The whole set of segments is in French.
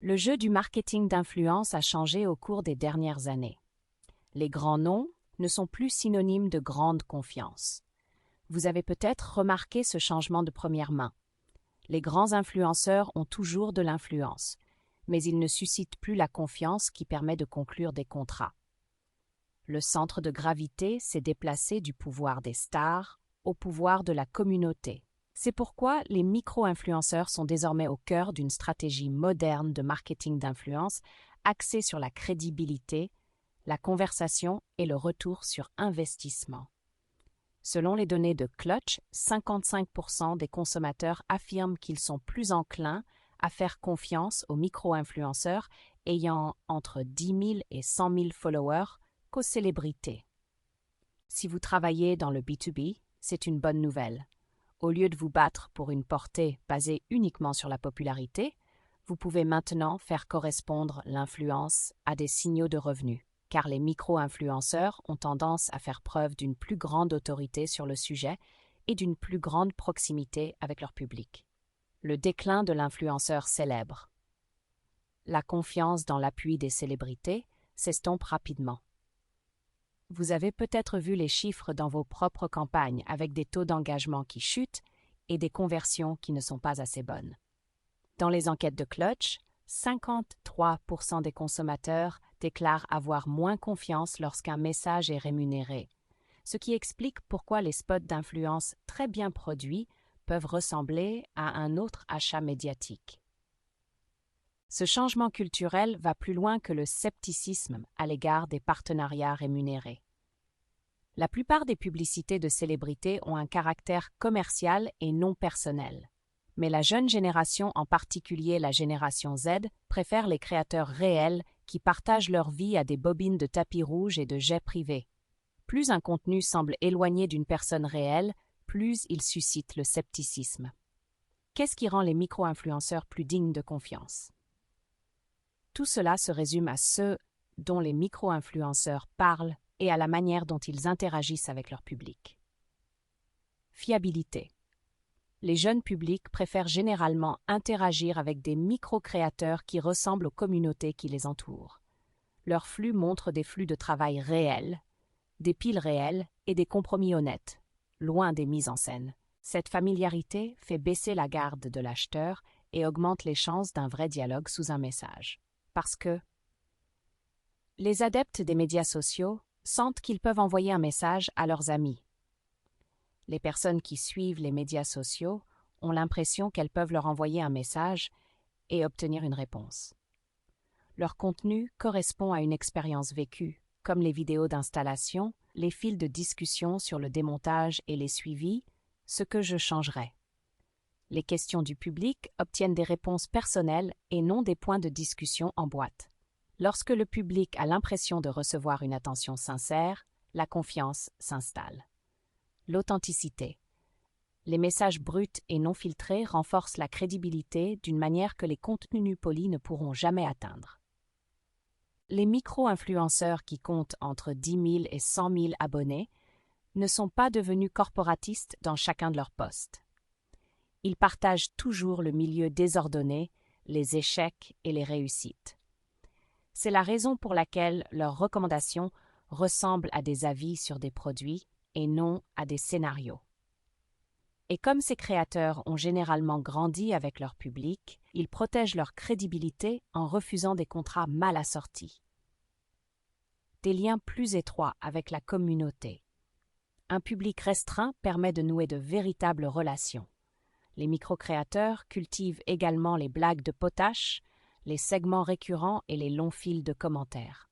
Le jeu du marketing d'influence a changé au cours des dernières années. Les grands noms ne sont plus synonymes de grande confiance. Vous avez peut-être remarqué ce changement de première main. Les grands influenceurs ont toujours de l'influence, mais ils ne suscitent plus la confiance qui permet de conclure des contrats. Le centre de gravité s'est déplacé du pouvoir des stars au pouvoir de la communauté. C'est pourquoi les micro-influenceurs sont désormais au cœur d'une stratégie moderne de marketing d'influence axée sur la crédibilité, la conversation et le retour sur investissement. Selon les données de Clutch, 55% des consommateurs affirment qu'ils sont plus enclins à faire confiance aux micro-influenceurs ayant entre 10 000 et 100 000 followers qu'aux célébrités. Si vous travaillez dans le B2B, c'est une bonne nouvelle. Au lieu de vous battre pour une portée basée uniquement sur la popularité, vous pouvez maintenant faire correspondre l'influence à des signaux de revenus, car les micro-influenceurs ont tendance à faire preuve d'une plus grande autorité sur le sujet et d'une plus grande proximité avec leur public. Le déclin de l'influenceur célèbre. La confiance dans l'appui des célébrités s'estompe rapidement. Vous avez peut-être vu les chiffres dans vos propres campagnes avec des taux d'engagement qui chutent et des conversions qui ne sont pas assez bonnes. Dans les enquêtes de Clutch, 53% des consommateurs déclarent avoir moins confiance lorsqu'un message est rémunéré, ce qui explique pourquoi les spots d'influence très bien produits peuvent ressembler à un autre achat médiatique. Ce changement culturel va plus loin que le scepticisme à l'égard des partenariats rémunérés. La plupart des publicités de célébrités ont un caractère commercial et non personnel. Mais la jeune génération, en particulier la génération Z, préfère les créateurs réels qui partagent leur vie à des bobines de tapis rouge et de jets privés. Plus un contenu semble éloigné d'une personne réelle, plus il suscite le scepticisme. Qu'est-ce qui rend les micro-influenceurs plus dignes de confiance? Tout cela se résume à ce dont les micro-influenceurs parlent et à la manière dont ils interagissent avec leur public. Fiabilité. Les jeunes publics préfèrent généralement interagir avec des micro-créateurs qui ressemblent aux communautés qui les entourent. Leur flux montre des flux de travail réels, des piles réelles et des compromis honnêtes, loin des mises en scène. Cette familiarité fait baisser la garde de l'acheteur et augmente les chances d'un vrai dialogue sous un message. Parce que les adeptes des médias sociaux sentent qu'ils peuvent envoyer un message à leurs amis. Les personnes qui suivent les médias sociaux ont l'impression qu'elles peuvent leur envoyer un message et obtenir une réponse. Leur contenu correspond à une expérience vécue, comme les vidéos d'installation, les fils de discussion sur le démontage et les suivis, ce que je changerais. Les questions du public obtiennent des réponses personnelles et non des points de discussion en boîte. Lorsque le public a l'impression de recevoir une attention sincère, la confiance s'installe. L'authenticité. Les messages bruts et non filtrés renforcent la crédibilité d'une manière que les contenus polis ne pourront jamais atteindre. Les micro-influenceurs qui comptent entre 10 000 et 100 000 abonnés ne sont pas devenus corporatistes dans chacun de leurs posts. Ils partagent toujours le milieu désordonné, les échecs et les réussites. C'est la raison pour laquelle leurs recommandations ressemblent à des avis sur des produits et non à des scénarios. Et comme ces créateurs ont généralement grandi avec leur public, ils protègent leur crédibilité en refusant des contrats mal assortis. Des liens plus étroits avec la communauté. Un public restreint permet de nouer de véritables relations. Les micro-créateurs cultivent également les blagues de potache, les segments récurrents et les longs fils de commentaires.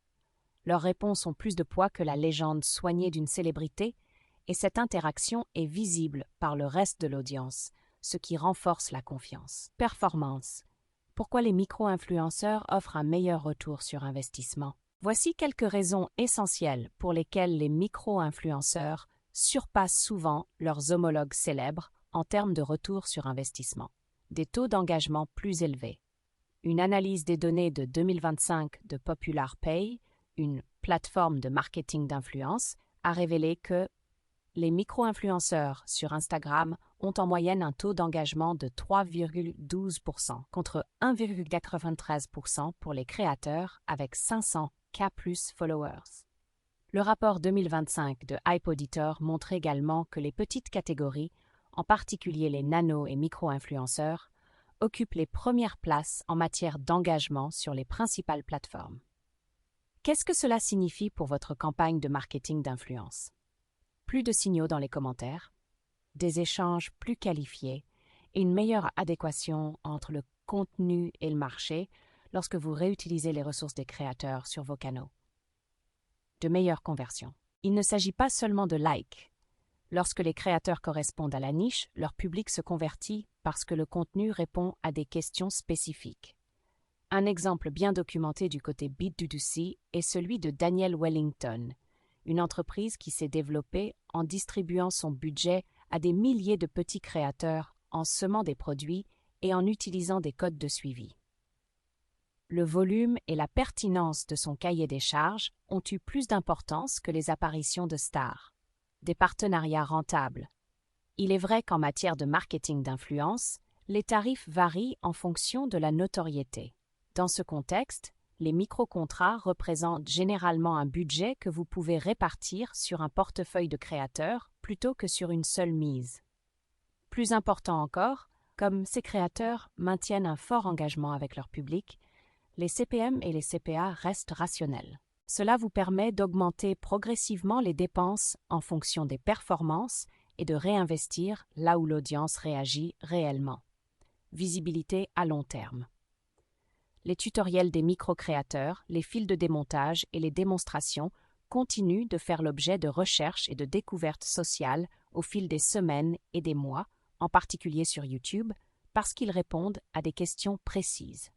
Leurs réponses ont plus de poids que la légende soignée d'une célébrité, et cette interaction est visible par le reste de l'audience, ce qui renforce la confiance. Performance. Pourquoi les micro-influenceurs offrent un meilleur retour sur investissement? Voici quelques raisons essentielles pour lesquelles les micro-influenceurs surpassent souvent leurs homologues célèbres en termes de retour sur investissement. Des taux d'engagement plus élevés. Une analyse des données de 2025 de PopularPay, une plateforme de marketing d'influence, a révélé que Les micro-influenceurs sur Instagram ont en moyenne un taux d'engagement de 3,12% contre 1,93% pour les créateurs avec 500 K plus followers. Le rapport 2025 de Hype Auditor montre également que les petites catégories, en particulier les nano- et micro-influenceurs, occupent les premières places en matière d'engagement sur les principales plateformes. Qu'est-ce que cela signifie pour votre campagne de marketing d'influence? Plus de signaux dans les commentaires, des échanges plus qualifiés et une meilleure adéquation entre le contenu et le marché lorsque vous réutilisez les ressources des créateurs sur vos canaux. De meilleures conversions. Il ne s'agit pas seulement de likes. Lorsque les créateurs correspondent à la niche, leur public se convertit parce que le contenu répond à des questions spécifiques. Un exemple bien documenté du côté B2C est celui de Daniel Wellington, une entreprise qui s'est développée en distribuant son budget à des milliers de petits créateurs en semant des produits et en utilisant des codes de suivi. Le volume et la pertinence de son cahier des charges ont eu plus d'importance que les apparitions de stars. Des partenariats rentables. Il est vrai qu'en matière de marketing d'influence, les tarifs varient en fonction de la notoriété. Dans ce contexte, les micro-contrats représentent généralement un budget que vous pouvez répartir sur un portefeuille de créateurs plutôt que sur une seule mise. Plus important encore, comme ces créateurs maintiennent un fort engagement avec leur public, les CPM et les CPA restent rationnels. Cela vous permet d'augmenter progressivement les dépenses en fonction des performances et de réinvestir là où l'audience réagit réellement. Visibilité à long terme. Les tutoriels des micro-créateurs, les fils de démontage et les démonstrations continuent de faire l'objet de recherches et de découvertes sociales au fil des semaines et des mois, en particulier sur YouTube, parce qu'ils répondent à des questions précises.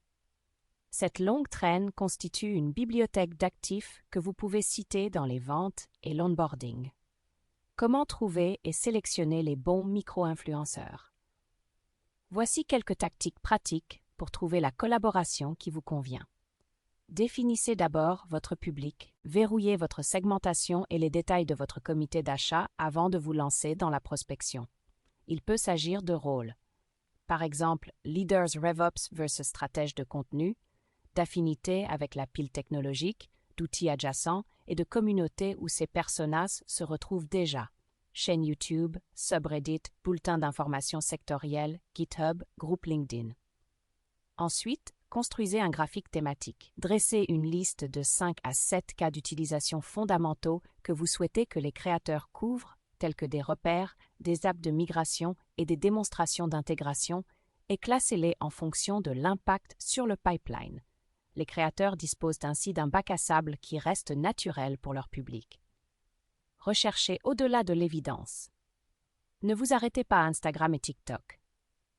Cette longue traîne constitue une bibliothèque d'actifs que vous pouvez citer dans les ventes et l'onboarding. Comment trouver et sélectionner les bons micro-influenceurs? Voici quelques tactiques pratiques pour trouver la collaboration qui vous convient. Définissez d'abord votre public, verrouillez votre segmentation et les détails de votre comité d'achat avant de vous lancer dans la prospection. Il peut s'agir de rôles. Par exemple, leaders RevOps versus stratèges de contenu, d'affinités avec la pile technologique, d'outils adjacents et de communautés où ces personas se retrouvent déjà. Chaîne YouTube, subreddit, bulletin d'information sectoriel, GitHub, groupe LinkedIn. Ensuite, construisez un graphique thématique. Dressez une liste de 5 à 7 cas d'utilisation fondamentaux que vous souhaitez que les créateurs couvrent, tels que des repères, des apps de migration et des démonstrations d'intégration, et classez-les en fonction de l'impact sur le pipeline. Les créateurs disposent ainsi d'un bac à sable qui reste naturel pour leur public. Recherchez au-delà de l'évidence. Ne vous arrêtez pas à Instagram et TikTok.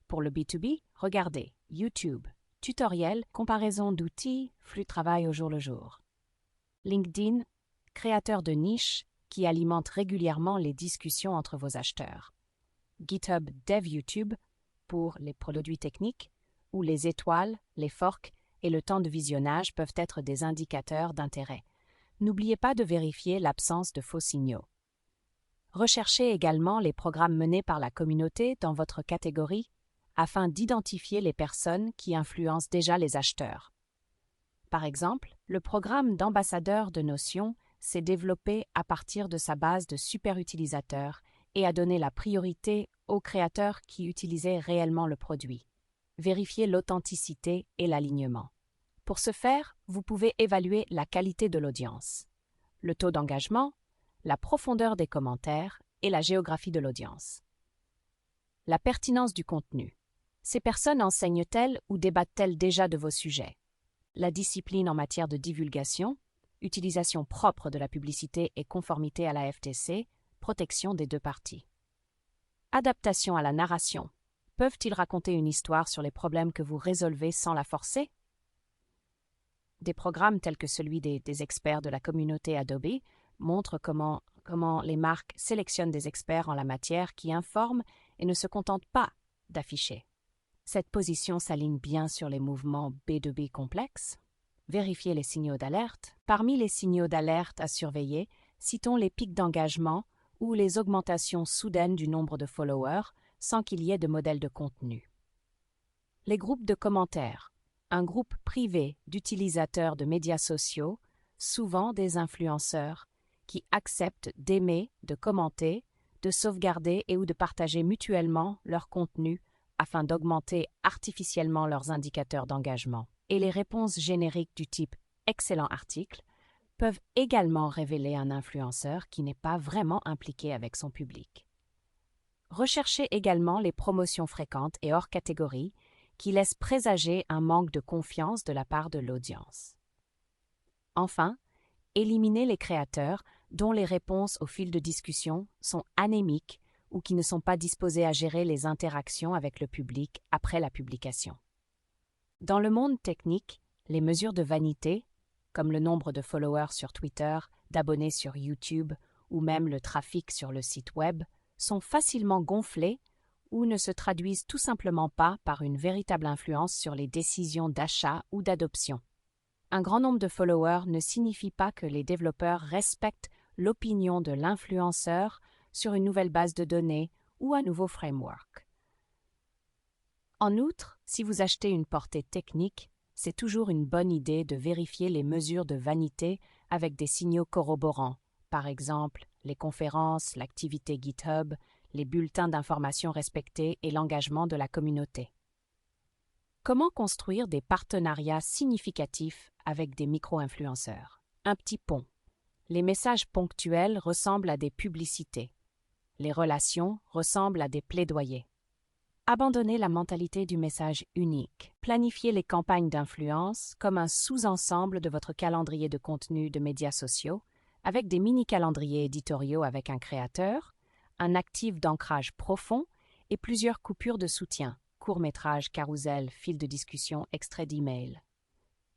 Pour le B2B, regardez YouTube, tutoriel, comparaison d'outils, flux de travail au jour le jour. LinkedIn, créateur de niche qui alimente régulièrement les discussions entre vos acheteurs. GitHub Dev YouTube pour les produits techniques, où les étoiles, les forks et le temps de visionnage peuvent être des indicateurs d'intérêt. N'oubliez pas de vérifier l'absence de faux signaux. Recherchez également les programmes menés par la communauté dans votre catégorie afin d'identifier les personnes qui influencent déjà les acheteurs. Par exemple, le programme d'ambassadeur de Notion s'est développé à partir de sa base de super-utilisateurs et a donné la priorité aux créateurs qui utilisaient réellement le produit. Vérifiez l'authenticité et l'alignement. Pour ce faire, vous pouvez évaluer la qualité de l'audience, le taux d'engagement, la profondeur des commentaires et la géographie de l'audience. La pertinence du contenu. Ces personnes enseignent-elles ou débattent-elles déjà de vos sujets? La discipline en matière de divulgation, utilisation propre de la publicité et conformité à la FTC, protection des deux parties. Adaptation à la narration. Peuvent-ils raconter une histoire sur les problèmes que vous résolvez sans la forcer? Des programmes tels que celui des experts de la communauté Adobe montrent comment les marques sélectionnent des experts en la matière qui informent et ne se contentent pas d'afficher. Cette position s'aligne bien sur les mouvements B2B complexes. Vérifiez les signaux d'alerte. Parmi les signaux d'alerte à surveiller, citons les pics d'engagement ou les augmentations soudaines du nombre de followers sans qu'il y ait de modèle de contenu. Les groupes de commentaires, un groupe privé d'utilisateurs de médias sociaux, souvent des influenceurs, qui acceptent d'aimer, de commenter, de sauvegarder et ou de partager mutuellement leur contenu afin d'augmenter artificiellement leurs indicateurs d'engagement. Et les réponses génériques du type « excellent article » peuvent également révéler un influenceur qui n'est pas vraiment impliqué avec son public. Recherchez également les promotions fréquentes et hors catégorie qui laissent présager un manque de confiance de la part de l'audience. Enfin, éliminez les créateurs dont les réponses au fil de discussion sont anémiques ou qui ne sont pas disposés à gérer les interactions avec le public après la publication. Dans le monde technique, les mesures de vanité, comme le nombre de followers sur Twitter, d'abonnés sur YouTube ou même le trafic sur le site web, sont facilement gonflées ou ne se traduisent tout simplement pas par une véritable influence sur les décisions d'achat ou d'adoption. Un grand nombre de followers ne signifie pas que les développeurs respectent l'opinion de l'influenceur sur une nouvelle base de données ou un nouveau framework. En outre, si vous achetez une portée technique, c'est toujours une bonne idée de vérifier les mesures de vanité avec des signaux corroborants, par exemple les conférences, l'activité GitHub, les bulletins d'information respectés et l'engagement de la communauté. Comment construire des partenariats significatifs avec des micro-influenceurs? Un petit pont. Les messages ponctuels ressemblent à des publicités. Les relations ressemblent à des plaidoyers. Abandonnez la mentalité du message unique. Planifiez les campagnes d'influence comme un sous-ensemble de votre calendrier de contenu de médias sociaux, avec des mini-calendriers éditoriaux avec un créateur, un actif d'ancrage profond et plusieurs coupures de soutien, courts-métrages, carousel, fil de discussion, extrait d'email.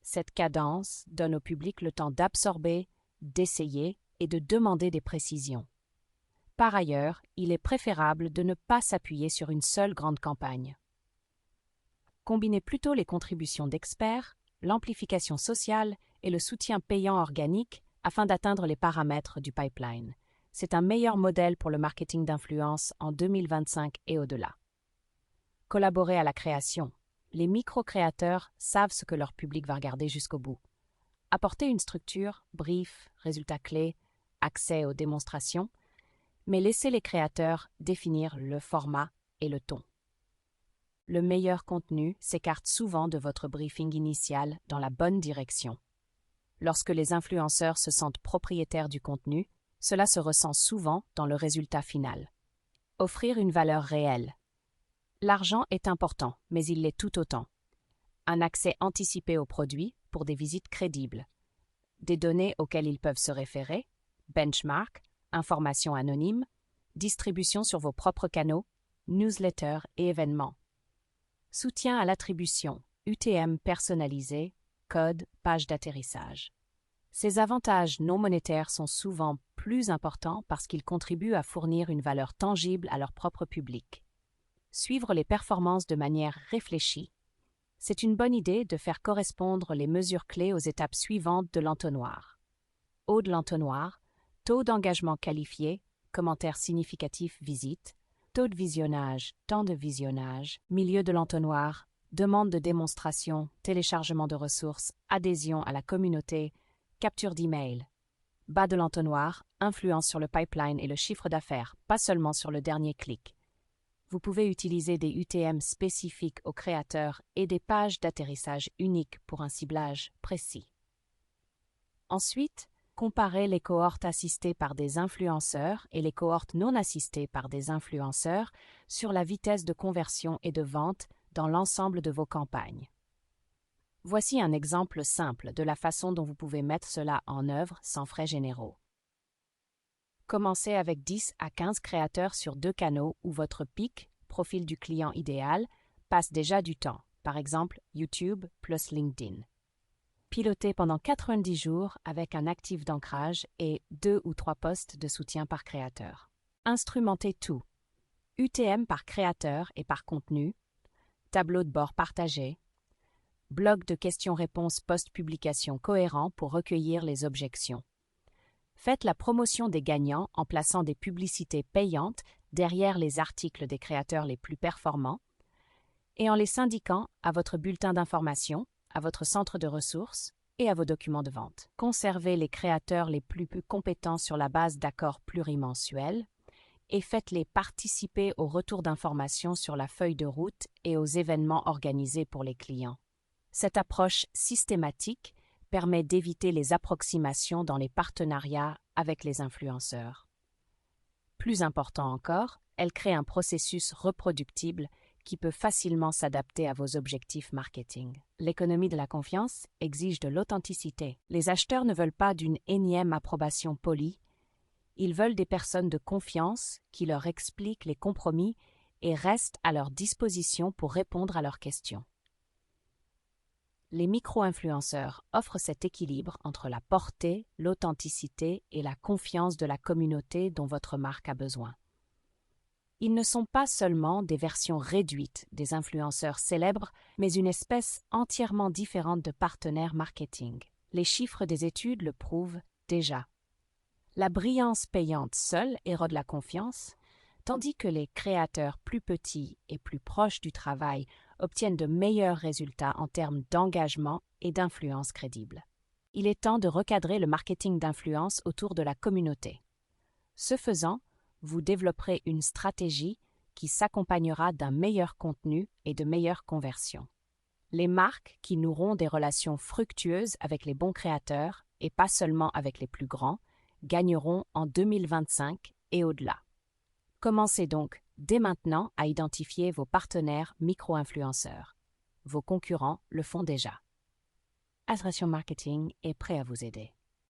Cette cadence donne au public le temps d'absorber, d'essayer et de demander des précisions. Par ailleurs, il est préférable de ne pas s'appuyer sur une seule grande campagne. Combinez plutôt les contributions d'experts, l'amplification sociale et le soutien payant organique afin d'atteindre les paramètres du pipeline. C'est un meilleur modèle pour le marketing d'influence en 2025 et au-delà. Collaborer à la création. Les micro-créateurs savent ce que leur public va regarder jusqu'au bout. Apporter une structure, brief, résultats clés, accès aux démonstrations, mais laissez les créateurs définir le format et le ton. Le meilleur contenu s'écarte souvent de votre briefing initial dans la bonne direction. Lorsque les influenceurs se sentent propriétaires du contenu, cela se ressent souvent dans le résultat final. Offrir une valeur réelle. L'argent est important, mais il l'est tout autant. Un accès anticipé aux produits pour des visites crédibles. Des données auxquelles ils peuvent se référer, benchmark, informations anonymes, distribution sur vos propres canaux, newsletters et événements. Soutien à l'attribution, UTM personnalisé, code, page d'atterrissage. Ces avantages non monétaires sont souvent plus importants parce qu'ils contribuent à fournir une valeur tangible à leur propre public. Suivre les performances de manière réfléchie. C'est une bonne idée de faire correspondre les mesures clés aux étapes suivantes de l'entonnoir. Haut de l'entonnoir, taux d'engagement qualifié, commentaires significatifs, visite, taux de visionnage, temps de visionnage, milieu de l'entonnoir, demande de démonstration, téléchargement de ressources, adhésion à la communauté, capture d'email. Bas de l'entonnoir, influence sur le pipeline et le chiffre d'affaires, pas seulement sur le dernier clic. Vous pouvez utiliser des UTM spécifiques aux créateurs et des pages d'atterrissage uniques pour un ciblage précis. Ensuite, comparez les cohortes assistées par des influenceurs et les cohortes non assistées par des influenceurs sur la vitesse de conversion et de vente dans l'ensemble de vos campagnes. Voici un exemple simple de la façon dont vous pouvez mettre cela en œuvre sans frais généraux. Commencez avec 10 à 15 créateurs sur 2 canaux où votre pic, profil du client idéal, passe déjà du temps, par exemple YouTube plus LinkedIn. Pilotez pendant 90 jours avec un actif d'ancrage et 2 ou 3 postes de soutien par créateur. Instrumentez tout. UTM par créateur et par contenu, tableau de bord partagé, bloc de questions-réponses post-publication cohérent pour recueillir les objections. Faites la promotion des gagnants en plaçant des publicités payantes derrière les articles des créateurs les plus performants et en les syndiquant à votre bulletin d'information, à votre centre de ressources et à vos documents de vente. Conservez les créateurs les plus compétents sur la base d'accords plurimensuels et faites-les participer au retour d'informations sur la feuille de route et aux événements organisés pour les clients. Cette approche systématique permet d'éviter les approximations dans les partenariats avec les influenceurs. Plus important encore, elle crée un processus reproductible qui peut facilement s'adapter à vos objectifs marketing. L'économie de la confiance exige de l'authenticité. Les acheteurs ne veulent pas d'une énième approbation polie, ils veulent des personnes de confiance qui leur expliquent les compromis et restent à leur disposition pour répondre à leurs questions. Les micro-influenceurs offrent cet équilibre entre la portée, l'authenticité et la confiance de la communauté dont votre marque a besoin. Ils ne sont pas seulement des versions réduites des influenceurs célèbres, mais une espèce entièrement différente de partenaires marketing. Les chiffres des études le prouvent déjà. La brillance payante seule érode la confiance, tandis que les créateurs plus petits et plus proches du travail obtiennent de meilleurs résultats en termes d'engagement et d'influence crédible. Il est temps de recadrer le marketing d'influence autour de la communauté. Ce faisant, vous développerez une stratégie qui s'accompagnera d'un meilleur contenu et de meilleures conversions. Les marques qui noueront des relations fructueuses avec les bons créateurs, et pas seulement avec les plus grands, gagneront en 2025 et au-delà. Commencez donc dès maintenant à identifier vos partenaires micro-influenceurs. Vos concurrents le font déjà. Attraction Marketing est prêt à vous aider.